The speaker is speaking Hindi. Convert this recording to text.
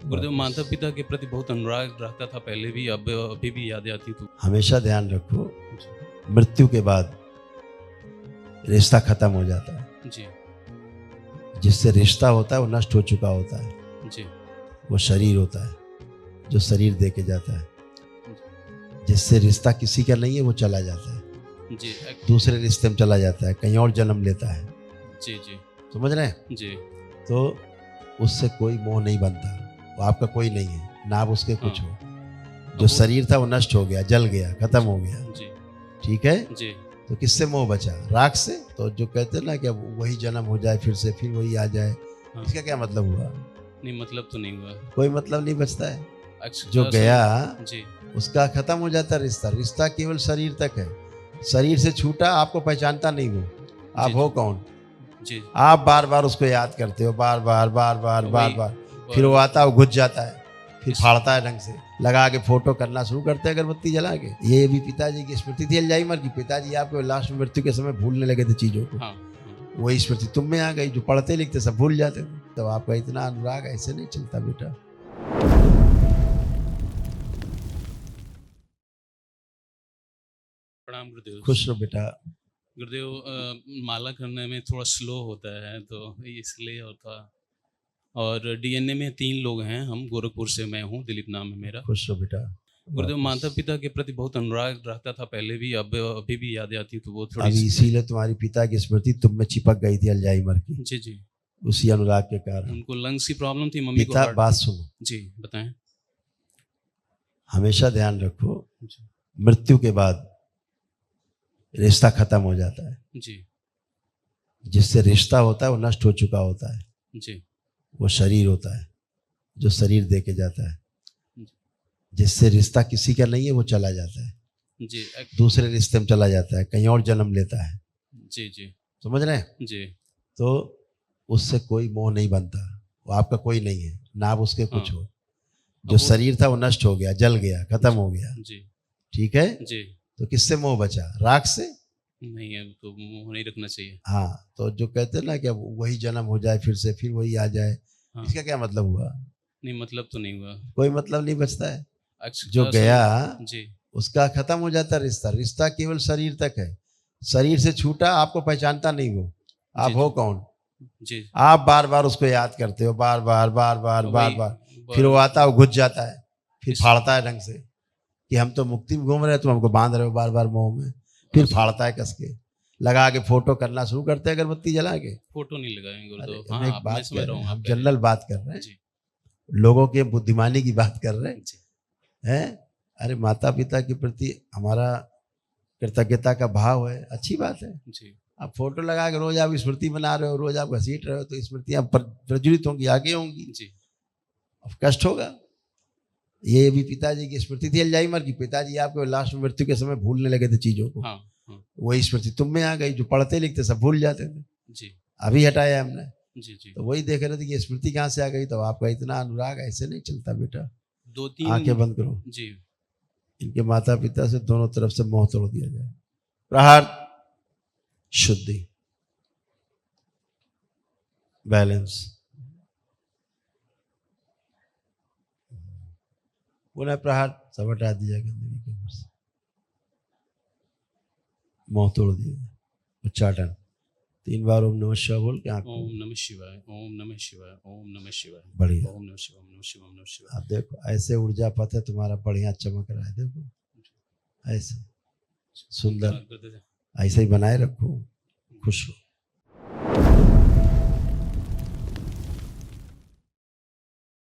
गुरुदेव माता पिता के प्रति बहुत अनुराग रहता था पहले भी, अब अभी भी यादें आती तो। हमेशा ध्यान रखो, मृत्यु के बाद रिश्ता खत्म हो जाता है। जी जिससे रिश्ता होता है वो नष्ट हो चुका होता है। जी वो शरीर होता है जो शरीर दे के जाता है। जिससे रिश्ता किसी का नहीं है वो चला जाता है, जी दूसरे रिश्ते में चला जाता है, कहीं और जन्म लेता है। जी जी समझ रहे हैं? जी तो उससे कोई मोह नहीं बनता, वो आपका कोई नहीं है, ना आप उसके कुछ हो। जो शरीर था वो नष्ट हो गया, जल गया, खत्म हो गया। जी ठीक है जी तो किससे मोह बचा? राग से। तो जो कहते हैं ना कि अब वही जन्म हो जाए, फिर से फिर वही आ जाए, इसका क्या मतलब हुआ? नहीं, मतलब तो नहीं हुआ। कोई मतलब नहीं बचता है। अच्छा, जो गया जी उसका खत्म हो जाता रिश्ता। रिश्ता केवल शरीर तक है। शरीर से छूटा, आपको पहचानता नहीं वो, आप जी हो कौन? जी आप बार बार उसको याद करते हो, बार बार बार बार बार वही- बार। फिर वो आता है, वो घुस जाता है, फिर फाड़ता है ढंग से, लगा के फोटो करना शुरू करते हैं अगरबत्ती जला के। ये भी पिताजी की स्मृति थी अल्जाइमर की। पिताजी आपको लास्ट में मृत्यु के समय भूलने लगे थे चीजों को। हाँ, वही स्मृति तुम में आ गई। जो पढ़ते लिखते सब भूल जाते थे। तो आपका इतना अनुराग ऐसे नहीं चलता बेटा। प्रणाम गुरुदेव। खुश रहो बेटा। गुरुदेव माला करने में थोड़ा स्लो होता है तो इसलिए होता। और डीएनए में 3 लोग हैं हम, गोरखपुर से मैं हूँ, दिलीप नाम है मेरा। खुश रहो बेटा। गुरुदेव माता पिता के प्रति बहुत अनुराग रहता था पहले भी, अब अभी भी यादें आती तो वो थोड़ी अभी इसीलिए तुम्हारी पिता की स्मृति तुम में चिपक गई थी अल्जाइमर की, जी जी। उसी अनुराग के कारण। उनको लंग्स की प्रॉब्लम थी, मम्मी को पिता हार्ट। बात सुनो, जी बताएं। हमेशा ध्यान रखो, जी मृत्यु के बाद रिश्ता खत्म हो जाता है। जी जिससे रिश्ता होता है वो नष्ट हो चुका होता है। जी वो शरीर होता है जो शरीर दे के जाता है। जिससे रिश्ता किसी का नहीं है वो चला जाता है, जी दूसरे रिश्ते में चला जाता है, कहीं और जन्म लेता है। जी जी समझ रहे हैं? जी तो उससे कोई मोह नहीं बनता, वो आपका कोई नहीं है, ना आप उसके कुछ हो। जो शरीर था वो नष्ट हो गया, जल गया, खत्म हो गया। जी ठीक है जी। तो किससे मोह बचा? राग से। नहीं है तो मोह नहीं रखना चाहिए। हाँ तो जो कहते हैं ना कि अब वही जन्म हो जाए, फिर से फिर वही आ जाए, इसका क्या मतलब हुआ? नहीं, मतलब तो नहीं हुआ। कोई मतलब नहीं बचता है। अच्छा, जो गया जी उसका खत्म हो जाता रिश्ता। रिश्ता केवल शरीर तक है। शरीर से छूटा, आपको पहचानता नहीं वो, आप हो कौन? जी। आप बार बार उसको याद करते हो, बार बार बार बार बार बार। फिर वो आता है, वो घुस जाता है, फिर फाड़ता है ढंग से कि हम तो मुक्ति में घूम रहे हैं, तुम हमको बांध रहे हो बार बार मोह में। फिर फाड़ता है कस के, लगा के फोटो करना शुरू करते हैं अगरबत्ती जला के। फोटो नहीं लगाएंगे गुरुदेव। हम हाँ, एक बात कर रहे हैं, हम आप जनरल बात कर रहे हैं, जी लोगों के बुद्धिमानी की बात कर रहे जी हैं। अरे माता पिता के प्रति हमारा कृतज्ञता का भाव है, अच्छी बात है। जी। आप फोटो लगा के रोज आप स्मृति बना रहे हो, रोज आप घसीट रहे हो, तो स्मृतियां प्रज्वलित होंगी, आगे होंगी, जी। अब कष्ट होगा। ये भी पिताजी की स्मृति थी अल्जाइमर की। पिताजी आपको लास्ट में मृत्यु के समय भूलने लगे थे चीजों को। हाँ, हाँ। वही स्मृति तुम में आ गई। जो पढ़ते लिखते सब भूल जाते थे, जी अभी हटाया हमने। जी जी। तो वही देख रहे थे कि स्मृति कहाँ से आ गई। तो आपका इतना अनुराग ऐसे नहीं चलता बेटा। 2-3 आंखें बंद करो। जी। इनके माता पिता से दोनों तरफ से मोह तोड़ दिया जाए। प्रहार, शुद्धि, बैलेंस। पुनः प्रहार, सब हटा दिया गंदगी के ऊपर से, मोह तोड़ दिया। उच्चाटन 3 बार ओम नमः शिवाय बोल के आंख। ओम नमः शिवाय, ओम नमः शिवाय, ओम नमः शिवाय। बढ़िया। ओम नमः शिवाय, ओम नमः शिवाय, ओम नमः शिवाय। आप देखो ऐसे ऊर्जा पथ है तुम्हारा, बढ़िया चमक रहा है। देखो ऐसे सुंदर, ऐसे ही बनाए रखो। खुश हो।